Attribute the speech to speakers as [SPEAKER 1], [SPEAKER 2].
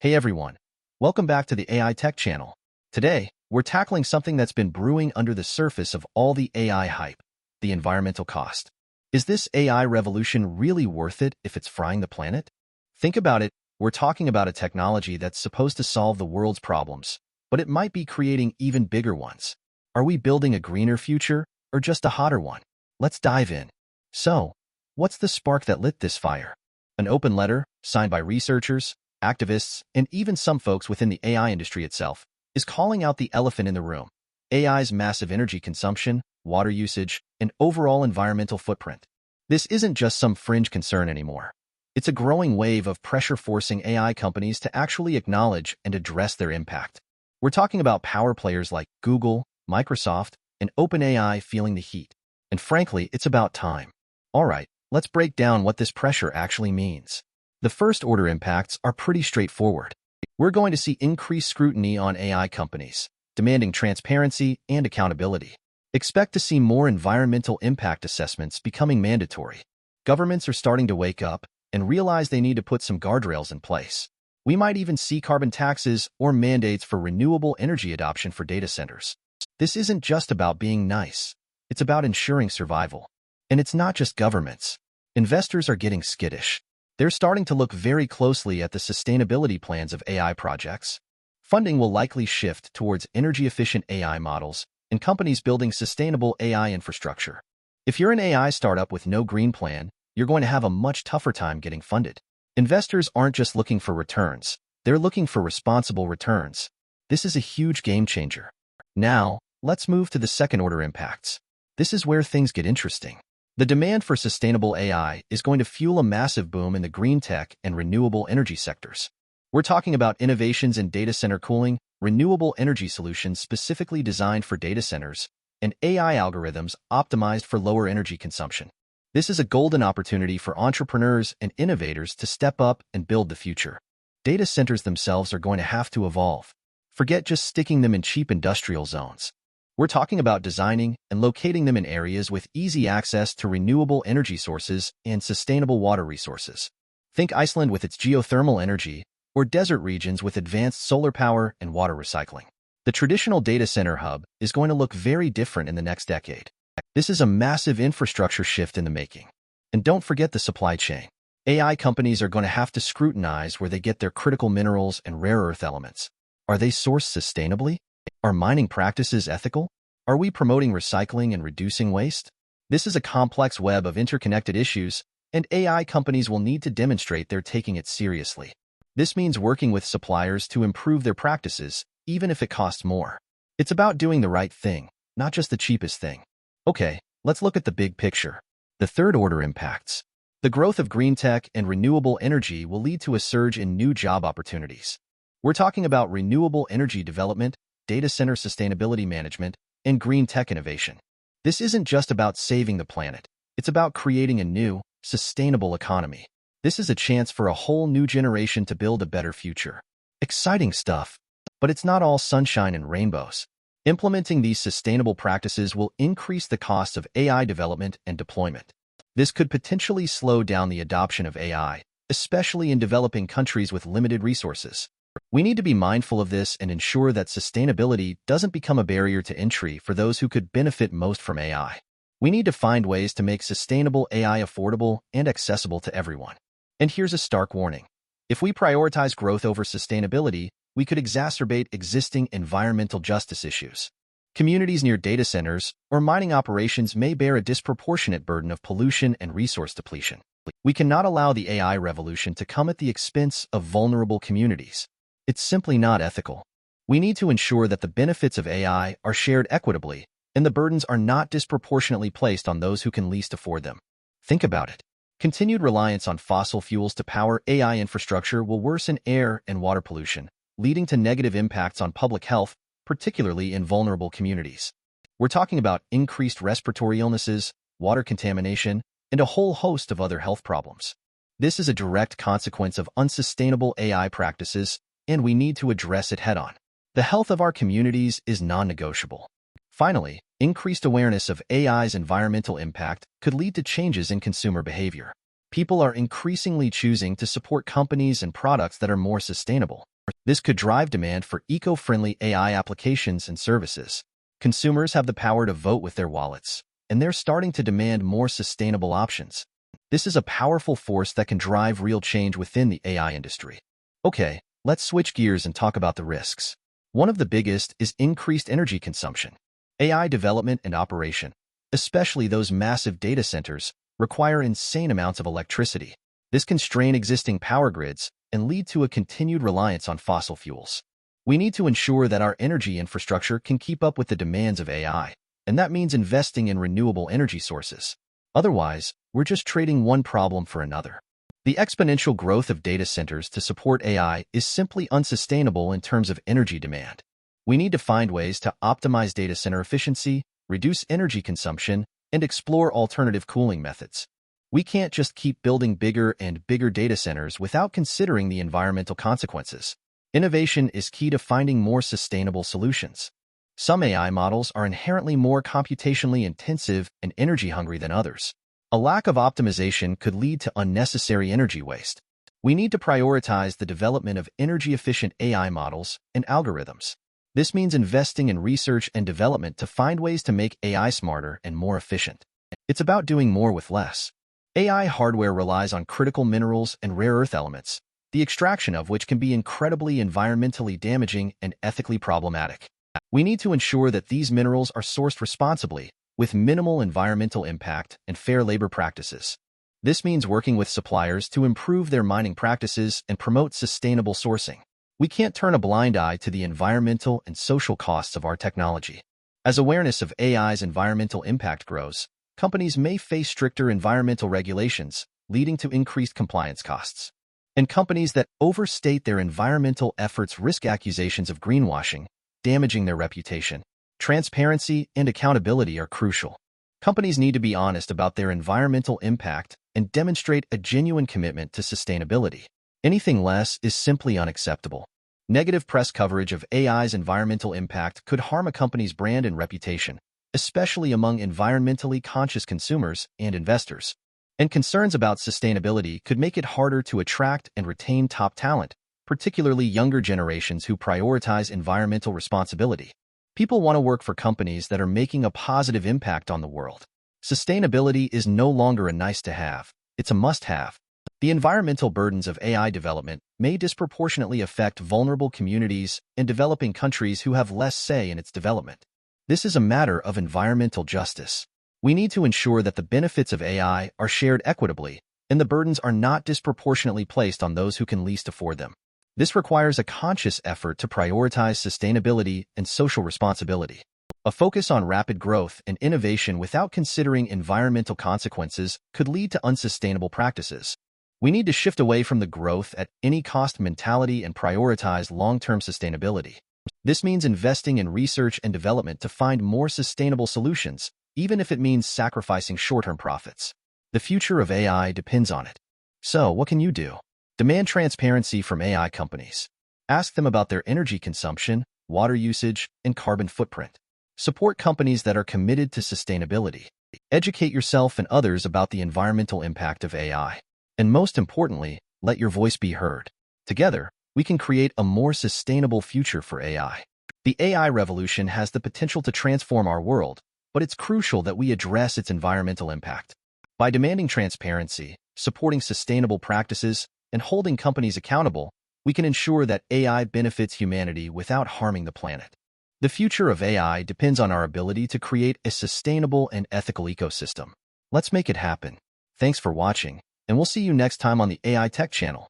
[SPEAKER 1] Hey everyone, welcome back to the AI Tech channel. Today, we're tackling something that's been brewing under the surface of all the AI hype, the environmental cost. Is this AI revolution really worth it if it's frying the planet? Think about it, we're talking about a technology that's supposed to solve the world's problems, but it might be creating even bigger ones. Are we building a greener future or just a hotter one? Let's dive in. So, what's the spark that lit this fire? An open letter, signed by researchers, activists, and even some folks within the AI industry itself, is calling out the elephant in the room: AI's massive energy consumption, water usage, and overall environmental footprint. This isn't just some fringe concern anymore. It's a growing wave of pressure forcing AI companies to actually acknowledge and address their impact. We're talking about power players like Google, Microsoft, and OpenAI feeling the heat. And frankly, it's about time. All right, let's break down what this pressure actually means. The first-order impacts are pretty straightforward. We're going to see increased scrutiny on AI companies, demanding transparency and accountability. Expect to see more environmental impact assessments becoming mandatory. Governments are starting to wake up and realize they need to put some guardrails in place. We might even see carbon taxes or mandates for renewable energy adoption for data centers. This isn't just about being nice. It's about ensuring survival. And it's not just governments. Investors are getting skittish. They're starting to look very closely at the sustainability plans of AI projects. Funding will likely shift towards energy-efficient AI models and companies building sustainable AI infrastructure. If you're an AI startup with no green plan, you're going to have a much tougher time getting funded. Investors aren't just looking for returns, they're looking for responsible returns. This is a huge game changer. Now, let's move to the second-order impacts. This is where things get interesting. The demand for sustainable AI is going to fuel a massive boom in the green tech and renewable energy sectors. We're talking about innovations in data center cooling, renewable energy solutions specifically designed for data centers, and AI algorithms optimized for lower energy consumption. This is a golden opportunity for entrepreneurs and innovators to step up and build the future. Data centers themselves are going to have to evolve. Forget just sticking them in cheap industrial zones. We're talking about designing and locating them in areas with easy access to renewable energy sources and sustainable water resources. Think Iceland with its geothermal energy, or desert regions with advanced solar power and water recycling. The traditional data center hub is going to look very different in the next decade. This is a massive infrastructure shift in the making. And don't forget the supply chain. AI companies are going to have to scrutinize where they get their critical minerals and rare earth elements. Are they sourced sustainably? Are mining practices ethical? Are we promoting recycling and reducing waste? This is a complex web of interconnected issues, and AI companies will need to demonstrate they're taking it seriously. This means working with suppliers to improve their practices, even if it costs more. It's about doing the right thing, not just the cheapest thing. Okay, let's look at the big picture. The third-order impacts. The growth of green tech and renewable energy will lead to a surge in new job opportunities. We're talking about renewable energy development, data center sustainability management, and green tech innovation. This isn't just about saving the planet. It's about creating a new, sustainable economy. This is a chance for a whole new generation to build a better future. Exciting stuff. But it's not all sunshine and rainbows. Implementing these sustainable practices will increase the cost of AI development and deployment. This could potentially slow down the adoption of AI, especially in developing countries with limited resources. We need to be mindful of this and ensure that sustainability doesn't become a barrier to entry for those who could benefit most from AI. We need to find ways to make sustainable AI affordable and accessible to everyone. And here's a stark warning. If we prioritize growth over sustainability, we could exacerbate existing environmental justice issues. Communities near data centers or mining operations may bear a disproportionate burden of pollution and resource depletion. We cannot allow the AI revolution to come at the expense of vulnerable communities. It's simply not ethical. We need to ensure that the benefits of AI are shared equitably and the burdens are not disproportionately placed on those who can least afford them. Think about it. Continued reliance on fossil fuels to power AI infrastructure will worsen air and water pollution, leading to negative impacts on public health, particularly in vulnerable communities. We're talking about increased respiratory illnesses, water contamination, and a whole host of other health problems. This is a direct consequence of unsustainable AI practices, and we need to address it head-on. The health of our communities is non-negotiable. Finally, increased awareness of AI's environmental impact could lead to changes in consumer behavior. People are increasingly choosing to support companies and products that are more sustainable. This could drive demand for eco-friendly AI applications and services. Consumers have the power to vote with their wallets, and they're starting to demand more sustainable options. This is a powerful force that can drive real change within the AI industry. Okay, let's switch gears and talk about the risks. One of the biggest is increased energy consumption. AI development and operation, especially those massive data centers, require insane amounts of electricity. This can strain existing power grids and lead to a continued reliance on fossil fuels. We need to ensure that our energy infrastructure can keep up with the demands of AI, and that means investing in renewable energy sources. Otherwise, we're just trading one problem for another. The exponential growth of data centers to support AI is simply unsustainable in terms of energy demand. We need to find ways to optimize data center efficiency, reduce energy consumption, and explore alternative cooling methods. We can't just keep building bigger and bigger data centers without considering the environmental consequences. Innovation is key to finding more sustainable solutions. Some AI models are inherently more computationally intensive and energy-hungry than others. A lack of optimization could lead to unnecessary energy waste. We need to prioritize the development of energy-efficient AI models and algorithms. This means investing in research and development to find ways to make AI smarter and more efficient. It's about doing more with less. AI hardware relies on critical minerals and rare earth elements, the extraction of which can be incredibly environmentally damaging and ethically problematic. We need to ensure that these minerals are sourced responsibly, with minimal environmental impact and fair labor practices. This means working with suppliers to improve their mining practices and promote sustainable sourcing. We can't turn a blind eye to the environmental and social costs of our technology. As awareness of AI's environmental impact grows, companies may face stricter environmental regulations, leading to increased compliance costs. And companies that overstate their environmental efforts risk accusations of greenwashing, damaging their reputation. Transparency and accountability are crucial. Companies need to be honest about their environmental impact and demonstrate a genuine commitment to sustainability. Anything less is simply unacceptable. Negative press coverage of AI's environmental impact could harm a company's brand and reputation, especially among environmentally conscious consumers and investors. And concerns about sustainability could make it harder to attract and retain top talent, particularly younger generations who prioritize environmental responsibility. People want to work for companies that are making a positive impact on the world. Sustainability is no longer a nice-to-have, it's a must-have. The environmental burdens of AI development may disproportionately affect vulnerable communities and developing countries who have less say in its development. This is a matter of environmental justice. We need to ensure that the benefits of AI are shared equitably and the burdens are not disproportionately placed on those who can least afford them. This requires a conscious effort to prioritize sustainability and social responsibility. A focus on rapid growth and innovation without considering environmental consequences could lead to unsustainable practices. We need to shift away from the growth at any cost mentality and prioritize long-term sustainability. This means investing in research and development to find more sustainable solutions, even if it means sacrificing short-term profits. The future of AI depends on it. So, what can you do? Demand transparency from AI companies. Ask them about their energy consumption, water usage, and carbon footprint. Support companies that are committed to sustainability. Educate yourself and others about the environmental impact of AI. And most importantly, let your voice be heard. Together, we can create a more sustainable future for AI. The AI revolution has the potential to transform our world, but it's crucial that we address its environmental impact. By demanding transparency, supporting sustainable practices, and holding companies accountable, we can ensure that AI benefits humanity without harming the planet. The future of AI depends on our ability to create a sustainable and ethical ecosystem. Let's make it happen. Thanks for watching, and we'll see you next time on the AI Tech Channel.